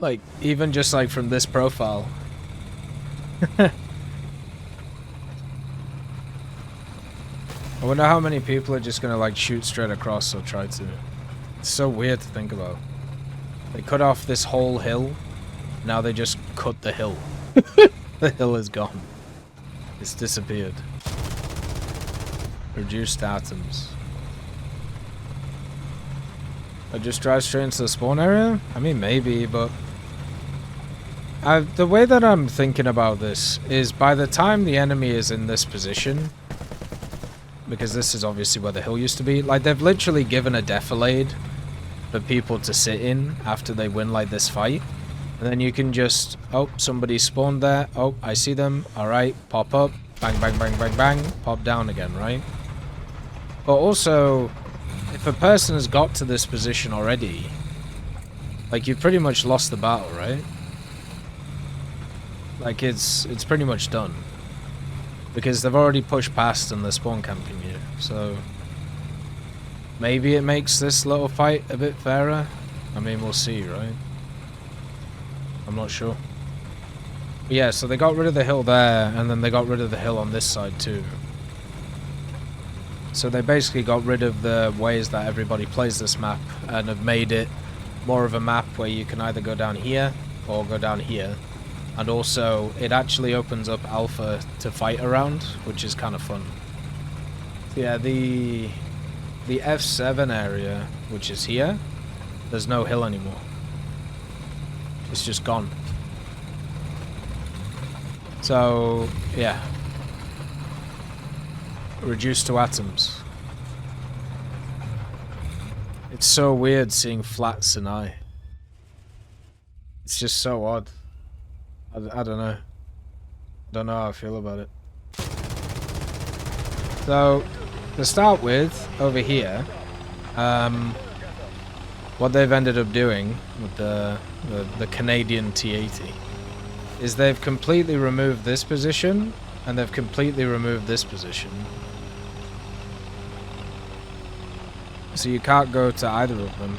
Like, even just like from this profile. I wonder how many people are just gonna like shoot straight across or try to. It's so weird to think about. They cut off this whole hill. Now they just cut the hill. The hill is gone. It's disappeared. Reduced atoms. I just drive straight into the spawn area? I mean, maybe, but... the way that I'm thinking about this is by the time the enemy is in this position, because this is obviously where the hill used to be, like, they've literally given a defilade for people to sit in after they win, like, this fight. And then you can just, oh, somebody spawned there, oh, I see them, alright, pop up, bang, bang, bang, bang, bang, pop down again, right? But also, if a person has got to this position already, like, you've pretty much lost the battle, right? Like, it's pretty much done. Because they've already pushed past and they're spawn camping you, so... Maybe it makes this little fight a bit fairer? I mean, we'll see, right? I'm not sure. But yeah, so they got rid of the hill there, and then they got rid of the hill on this side too. So they basically got rid of the ways that everybody plays this map, and have made it more of a map where you can either go down here, or go down here. And also, it actually opens up alpha to fight around, which is kind of fun. So yeah, the F7 area, which is here, there's no hill anymore. It's just gone. So, yeah. Reduced to atoms. It's so weird seeing flat Sinai. It's just so odd. I don't know. I don't know how I feel about it. So, to start with, over here, what they've ended up doing with the Canadian T80 is they've completely removed this position, and they've completely removed this position. So you can't go to either of them,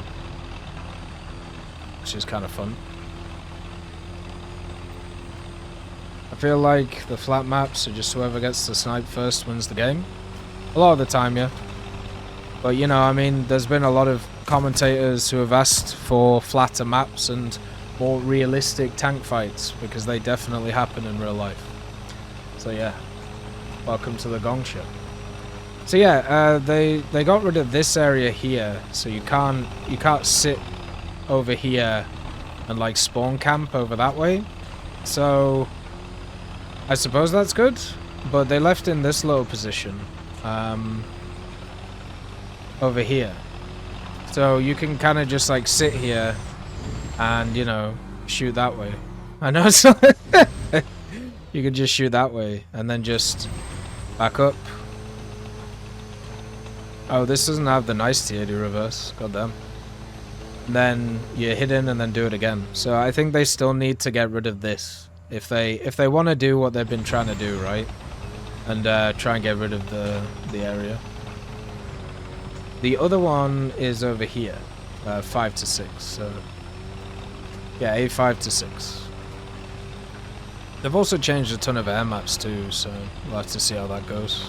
which is kind of fun. I feel like the flat maps are just whoever gets the snipe first wins the game. A lot of the time, yeah. But, you know, I mean, there's been a lot of commentators who have asked for flatter maps and more realistic tank fights, because they definitely happen in real life. So, yeah. Welcome to the Gong Show. So, yeah, they got rid of this area here, so you can't sit over here and, like, spawn camp over that way. So... I suppose that's good, but they left in this little position over here. So you can kind of just like sit here and, you know, shoot that way. I know it's not you could just shoot that way and then just back up. Oh, this doesn't have the nice T80 reverse. Goddamn. And then you're hidden and then do it again. So I think they still need to get rid of this. If they want to do what they've been trying to do, right, and try and get rid of the area. The other one is over here, 5 to 6. So yeah, A5 to 6. They've also changed a ton of air maps too, so we'll have to see how that goes.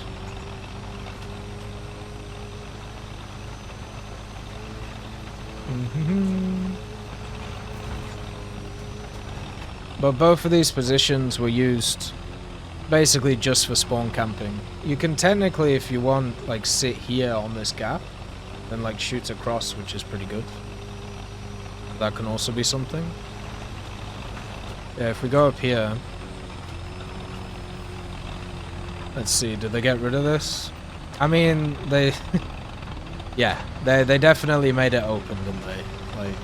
But both of these positions were used basically just for spawn camping. You can technically, if you want, like sit here on this gap and like shoot across, which is pretty good. That can also be something. Yeah, if we go up here, let's see, did they get rid of this? I mean, they yeah, they definitely made it open, didn't they? Like,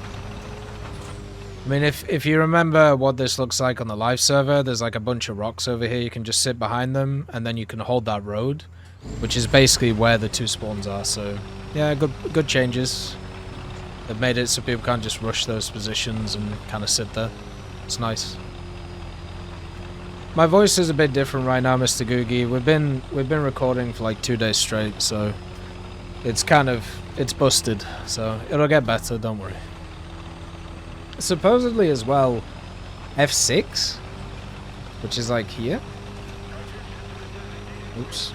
I mean, if you remember what this looks like on the live server, there's like a bunch of rocks over here. You can just sit behind them, and then you can hold that road, which is basically where the two spawns are. So, yeah, good changes. They've made it so people can't just rush those positions and kind of sit there. It's nice. My voice is a bit different right now, Mr. Googie. We've been recording for like 2 days straight, so it's busted. So it'll get better. Don't worry. supposedly as well, F6, which is like here. Oops.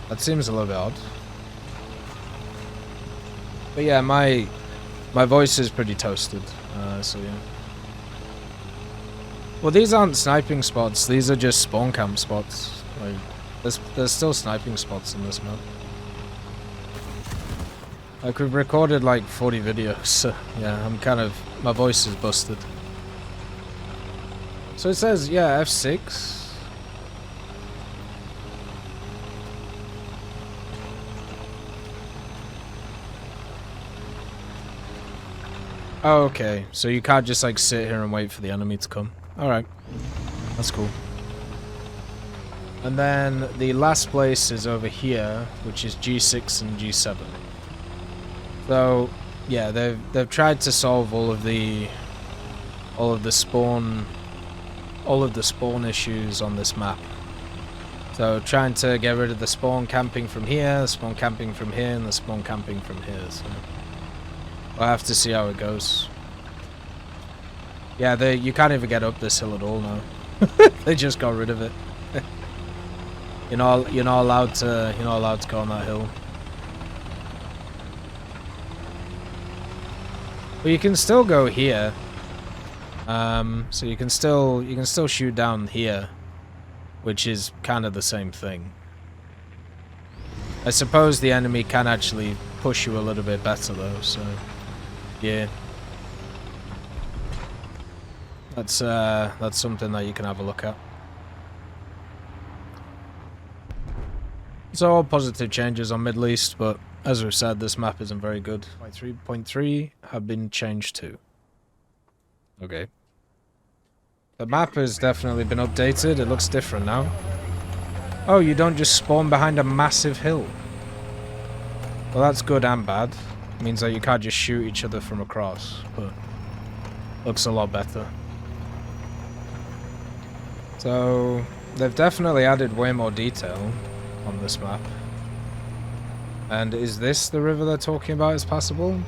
That seems a little bit odd. But yeah, my voice is pretty toasted, so yeah. Well, these aren't sniping spots, these are just spawn camp spots. Like, there's still sniping spots in this map. Like, we've recorded like 40 videos, so yeah, my voice is busted. So it says, yeah, F6. Oh, okay, so you can't just like sit here and wait for the enemy to come. Alright, that's cool. And then the last place is over here, which is G6 and G7. So yeah, they've tried to solve all of the spawn issues on this map. So trying to get rid of the spawn camping from here, the spawn camping from here, and the spawn camping from here. So we'll have to see how it goes. Yeah, you can't even get up this hill at all now. They just got rid of it. You're not allowed to go on that hill. But you can still go here. So you can still shoot down here, which is kind of the same thing. I suppose the enemy can actually push you a little bit better though, so yeah. That's something that you can have a look at. So all positive changes on Middle East, but as we've said, this map isn't very good. 3.3 have been changed too. Okay. The map has definitely been updated. It looks different now. Oh, you don't just spawn behind a massive hill. Well, that's good and bad. It means that you can't just shoot each other from across, but looks a lot better. So they've definitely added way more detail on this map. And is this the river they're talking about is passable?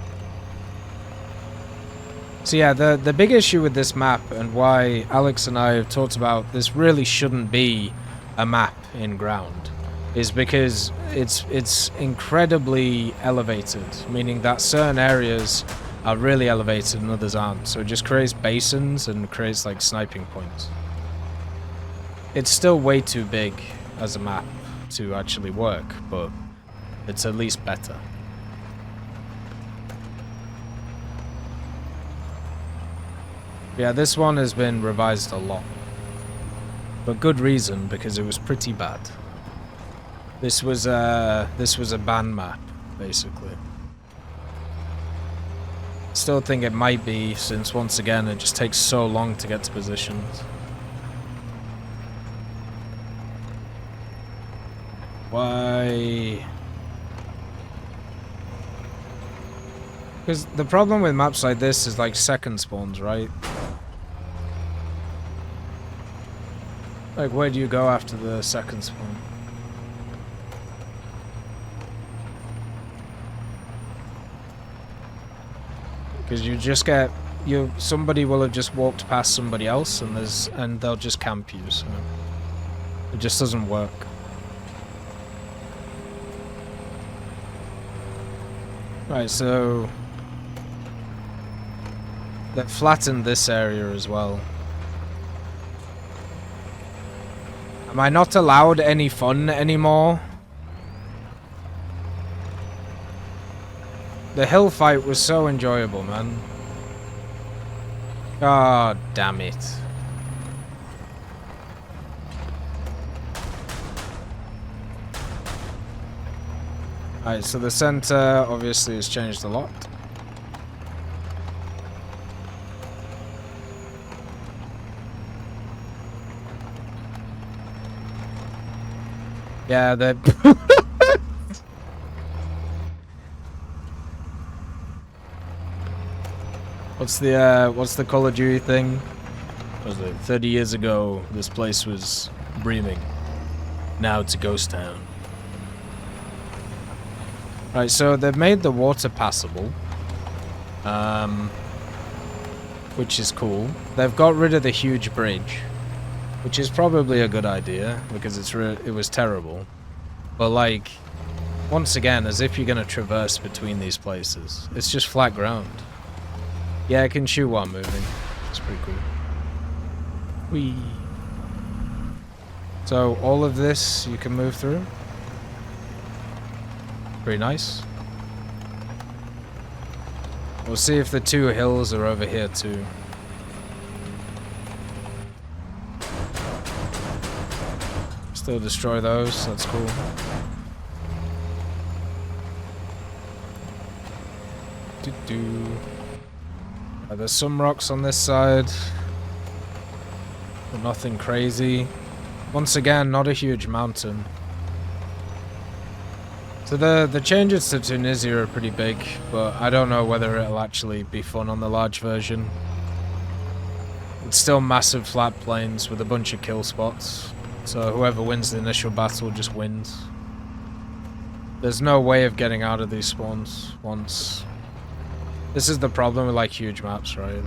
So yeah, the big issue with this map and why Alex and I have talked about this really shouldn't be a map in ground is because it's incredibly elevated, meaning that certain areas are really elevated and others aren't. So it just creates basins and creates like sniping points. It's still way too big as a map to actually work, but it's at least better. Yeah, this one has been revised a lot. But good reason, because it was pretty bad. This was a ban map, basically. Still think it might be, since once again it just takes so long to get to positions. Why? Because the problem with maps like this is like second spawns, right? Like, where do you go after the second spawn? Because you just get somebody will have just walked past somebody else and they'll just camp you, so it just doesn't work. Right, so they've flattened this area as well. Am I not allowed any fun anymore? The hill fight was so enjoyable, man. God damn it. Alright, so the center obviously has changed a lot. Yeah, the what's the Call of Duty thing? Was it 30 years ago this place was breathing. Now it's a ghost town. Right, so they've made the water passable. which is cool. They've got rid of the huge bridge, which is probably a good idea because it was terrible. But like, once again, as if you're gonna traverse between these places, it's just flat ground. Yeah, I can shoot while moving. It's pretty cool. Whee. So all of this you can move through. Pretty nice. We'll see if the two hills are over here too. Still destroy those, that's cool. There's some rocks on this side, but nothing crazy. Once again, not a huge mountain. So the changes to Tunisia are pretty big, but I don't know whether it'll actually be fun on the large version. It's still massive flat plains with a bunch of kill spots, so whoever wins the initial battle just wins. There's no way of getting out of these spawns once. This is the problem with like huge maps, right?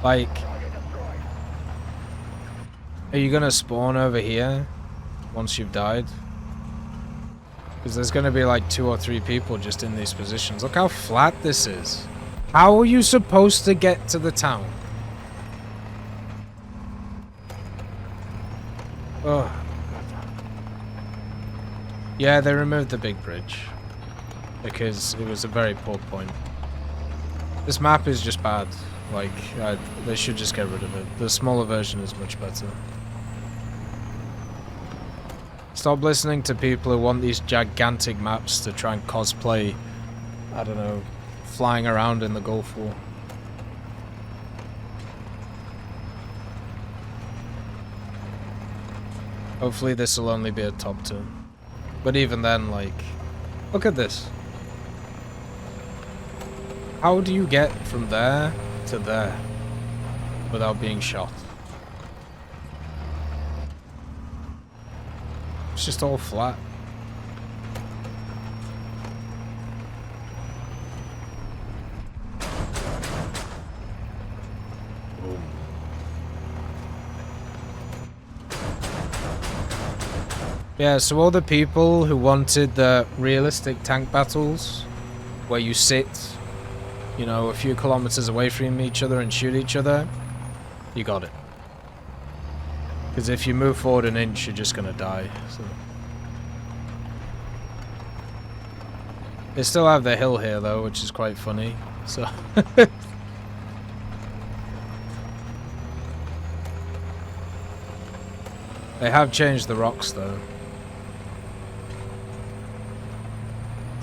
Like, are you gonna spawn over here once you've died? Because there's gonna be like 2 or 3 people just in these positions. Look how flat this is. How are you supposed to get to the town? Oh. Yeah, they removed the big bridge because it was a very poor point. This map is just bad. Like, they should just get rid of it. The smaller version is much better. Stop listening to people who want these gigantic maps to try and cosplay, I don't know, flying around in the Gulf War. Hopefully this will only be a top 2. But even then, like, look at this. How do you get from there to there without being shot? It's just all flat. Yeah, so all the people who wanted the realistic tank battles, where you sit, you know, a few kilometers away from each other and shoot each other, you got it. Because if you move forward an inch, you're just gonna die. So. They still have the hill here though, which is quite funny. So. They have changed the rocks though.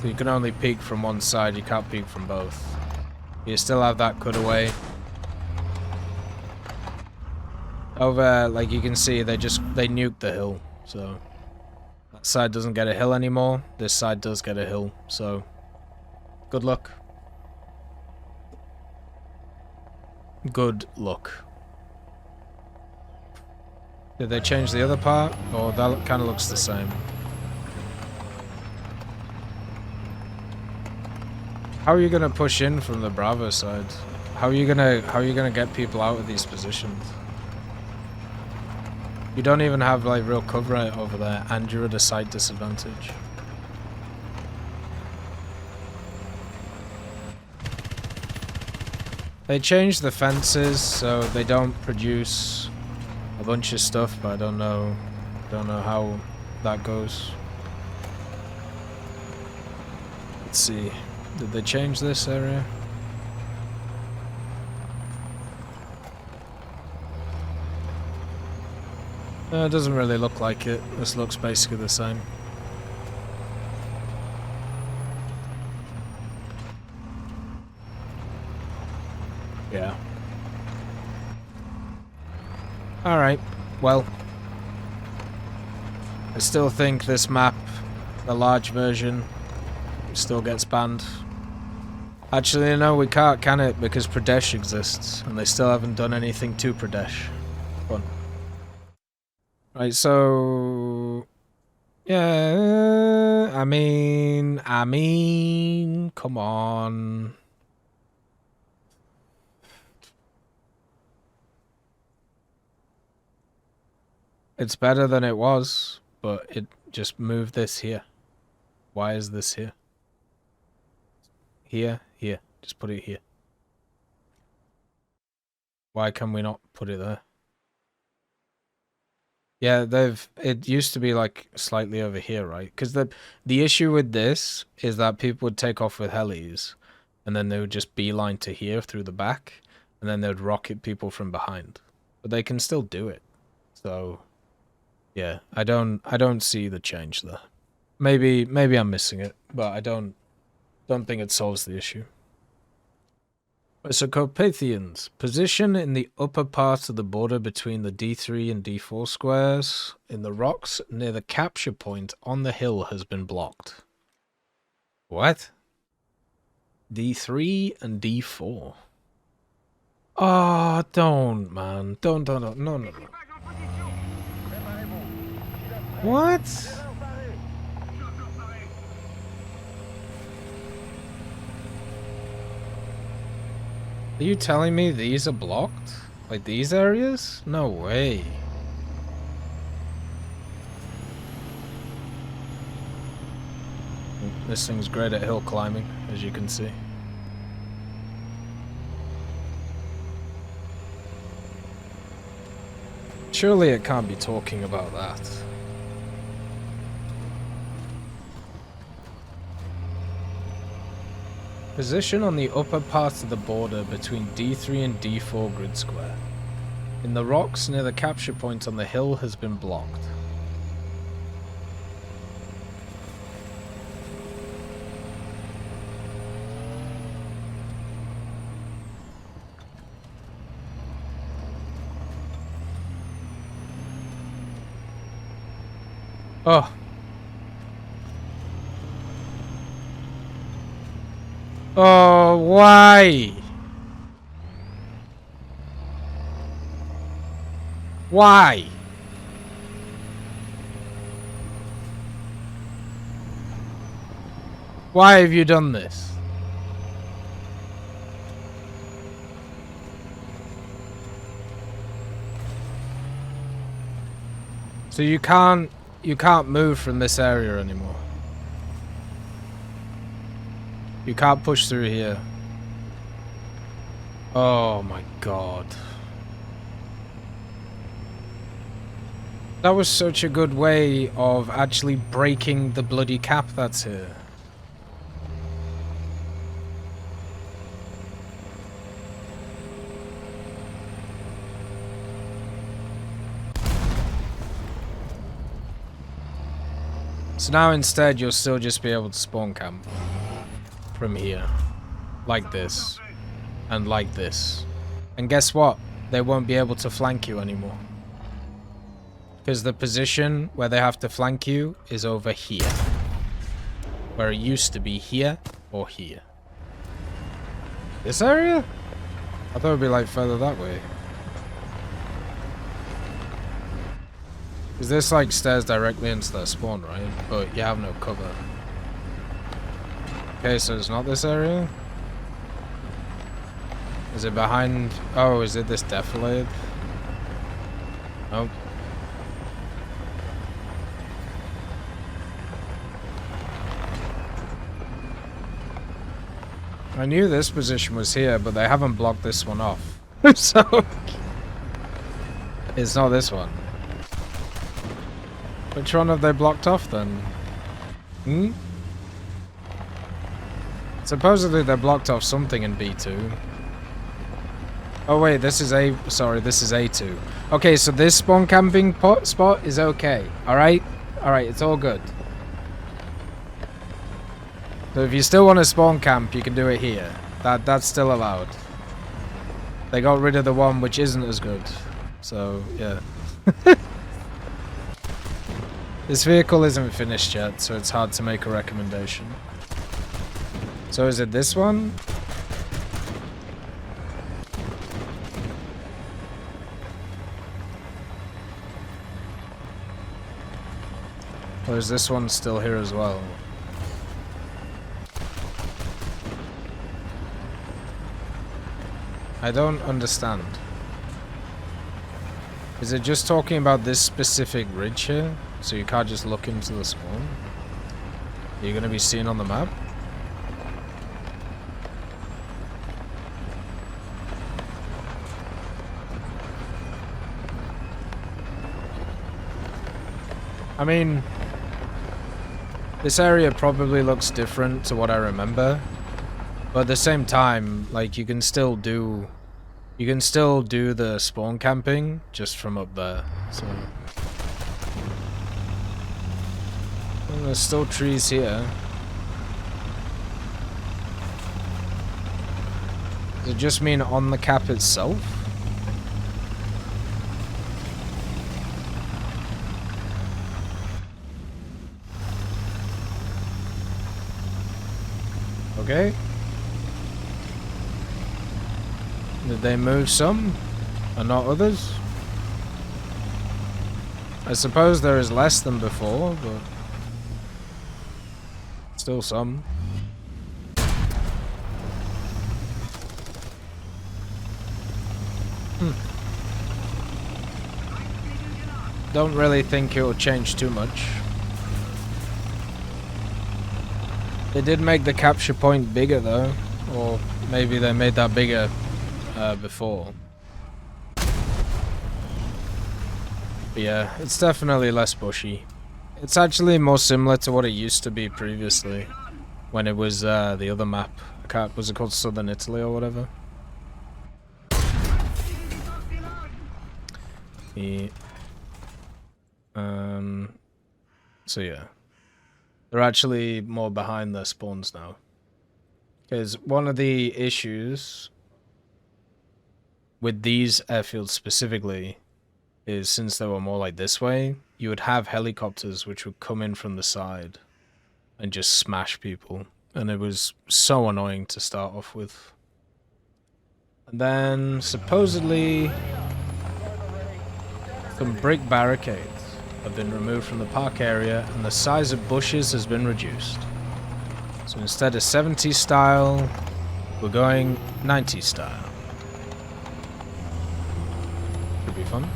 So you can only peek from one side, you can't peek from both. You still have that cutaway. Over, like you can see, they nuked the hill. So that side doesn't get a hill anymore. This side does get a hill. So good luck. Good luck. Did they change the other part? Or that kind of looks the same. How are you gonna push in from the Bravo side? How are you gonna get people out of these positions? You don't even have like real cover over there, and you're at a side disadvantage. They changed the fences so they don't produce a bunch of stuff, but I don't know how that goes. Let's see. Did they change this area? It doesn't really look like it. This looks basically the same. Yeah. Alright, well. I still think this map, the large version, still gets banned. Actually, no, we can't, can it? Because Pradesh exists, and they still haven't done anything to Pradesh. Fun. Right, so Yeah, I mean, come on. It's better than it was, but it just moved this here. Why is this here? Here, here. Just put it here. Why can we not put it there? Yeah, it used to be like slightly over here, right? Because the issue with this is that people would take off with helis, and then they would just beeline to here through the back, and then they would rocket people from behind. But they can still do it. So yeah, I don't see the change there. Maybe I'm missing it, but I don't think it solves the issue. So Carpathians, position in the upper part of the border between the D3 and D4 squares in the rocks near the capture point on the hill has been blocked. What? D3 and D4. Oh, don't, man. Don't. No. What? Are you telling me these are blocked? Like these areas? No way. This thing's great at hill climbing, as you can see. Surely it can't be talking about that. Position on the upper part of the border between D3 and D4 grid square. In the rocks near the capture point on the hill has been blocked. Oh. Oh, why? Why? Why have you done this? So you can't move from this area anymore. You can't push through here. Oh my god. That was such a good way of actually breaking the bloody cap that's here. So now instead you'll still just be able to spawn camp from here. Like this. And like this. And guess what? They won't be able to flank you anymore. Because the position where they have to flank you is over here. Where it used to be here or here. This area? I thought it would be like further that way. Because this like stares directly into their spawn, right? But you have no cover. Okay, so it's not this area? Is it behind? Oh, is it this defilade? Nope. I knew this position was here, but they haven't blocked this one off. So it's not this one. Which one have they blocked off then? Hmm? Supposedly they blocked off something in B2. Oh wait, this is this is A2. Okay, so this spawn camping spot is okay. Alright? Alright, it's all good. So if you still want to spawn camp, you can do it here. That's still allowed. They got rid of the one which isn't as good. So, yeah. This vehicle isn't finished yet, so it's hard to make a recommendation. So is it this one? Or is this one still here as well? I don't understand. Is it just talking about this specific ridge here? So you can't just look into the spawn? Are you going to be seen on the map? I mean, this area probably looks different to what I remember, but at the same time, like, you can still do the spawn camping just from up there. So and there's still trees here. Does it just mean on the cap itself? Okay. Did they move some and not others? I suppose there is less than before, but still some. Don't really think it will change too much. They did make the capture point bigger though, or maybe they made that bigger before. But yeah, it's definitely less bushy. It's actually more similar to what it used to be previously, when it was the other map. Was it called Southern Italy or whatever? Yeah. So yeah. They're actually more behind their spawns now. Because one of the issues with these airfields specifically is since they were more like this way, you would have helicopters which would come in from the side and just smash people. And it was so annoying to start off with. And then supposedly some brick barricades have been removed from the park area and the size of bushes has been reduced. So instead of 70 style, we're going 90 style. Could be fun.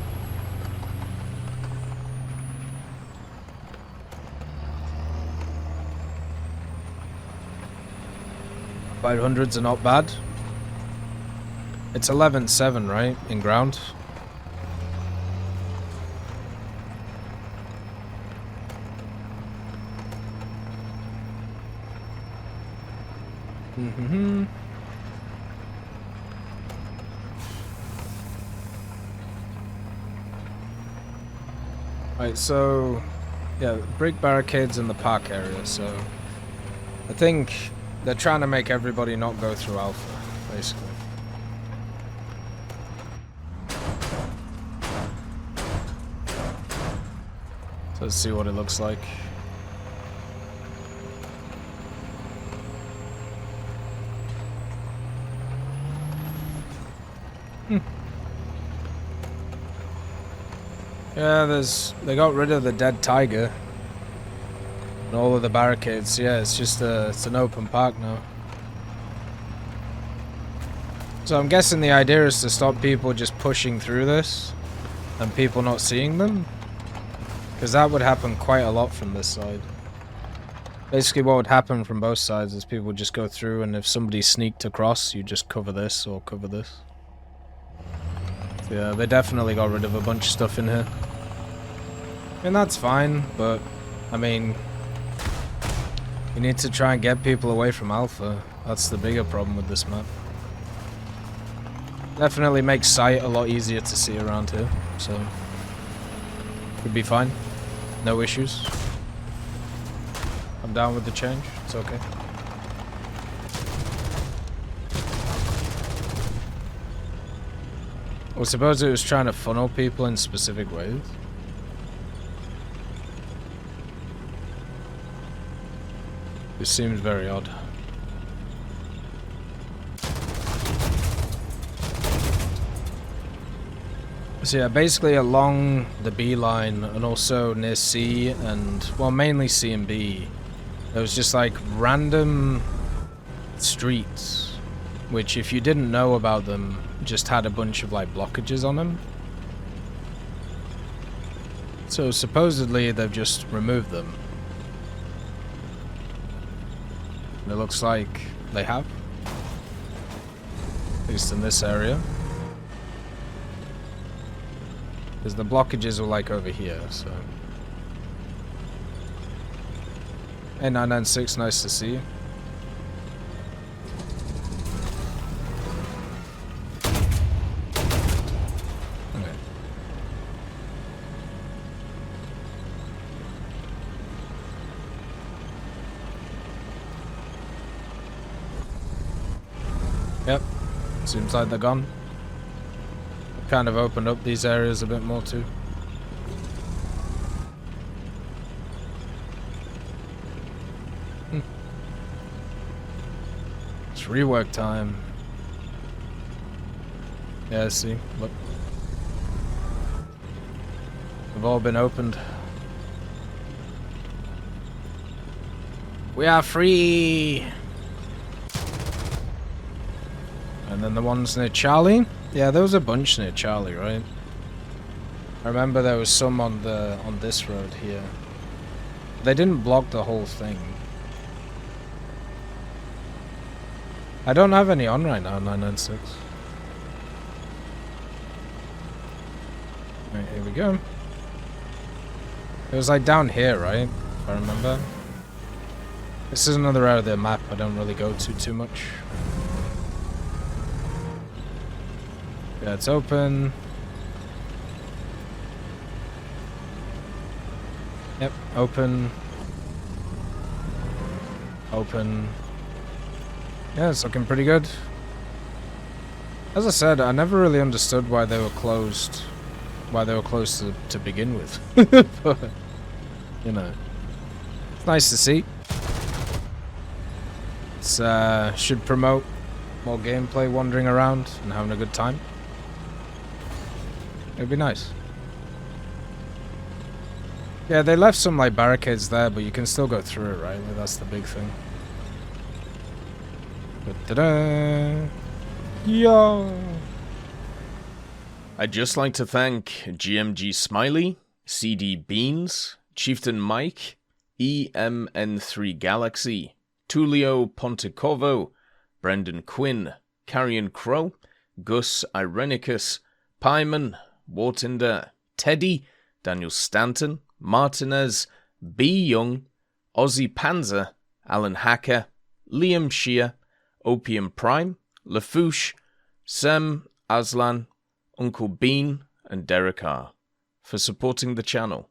$500s are not bad. It's 11.7, right? In ground. Right, so yeah, brick barricades in the park area, so I think they're trying to make everybody not go through Alpha, basically. So let's see what it looks like. Yeah, they got rid of the dead tiger and all of the barricades. Yeah, it's just it's an open park now. So I'm guessing the idea is to stop people just pushing through this and people not seeing them, because that would happen quite a lot from this side. Basically what would happen from both sides is people would just go through, and if somebody sneaked across, you just cover this or cover this. Yeah, they definitely got rid of a bunch of stuff in here. And that's fine, but, I mean, you need to try and get people away from Alpha. That's the bigger problem with this map. Definitely makes sight a lot easier to see around here, so could be fine. No issues. I'm down with the change, it's okay. I suppose it was trying to funnel people in specific ways. This seems very odd. So yeah, basically along the B line and also near C and, well, mainly C and B, there was just like random streets, which if you didn't know about them, just had a bunch of like blockages on them. So supposedly they've just removed them. And it looks like they have. At least in this area. Because the blockages were like over here, so. Hey 996, nice to see you. Okay. Yep, seems like they're gone. Kind of opened up these areas a bit more too. It's rework time. Yeah, see, look. They've all been opened. We are free! And then the ones near Charlie. Yeah, there was a bunch near Charlie, right? I remember there was some on this road here. They didn't block the whole thing. I don't have any on right now, 996. Right, here we go. It was like down here, right? If I remember. This is another area of the map I don't really go to too much. Yeah, it's open. Yep, open. Open. Yeah, it's looking pretty good. As I said, I never really understood why they were closed. Why they were closed to begin with. But, you know. It's nice to see. It's should promote more gameplay wandering around and having a good time. It'd be nice. Yeah, they left some like barricades there, but you can still go through it, right? Like, that's the big thing. Da-da-da. Yo! I'd just like to thank GMG Smiley, CD Beans, Chieftain Mike, EMN3 Galaxy, Tulio Pontecorvo, Brendan Quinn, Carrion Crow, Gus Irenicus, Pyman, Wartinder, Teddy, Daniel Stanton, Martinez, B. Young, Ozzy Panzer, Alan Hacker, Liam Shear, Opium Prime, Lafouche, Sem, Aslan, Uncle Bean, and Derek R. for supporting the channel.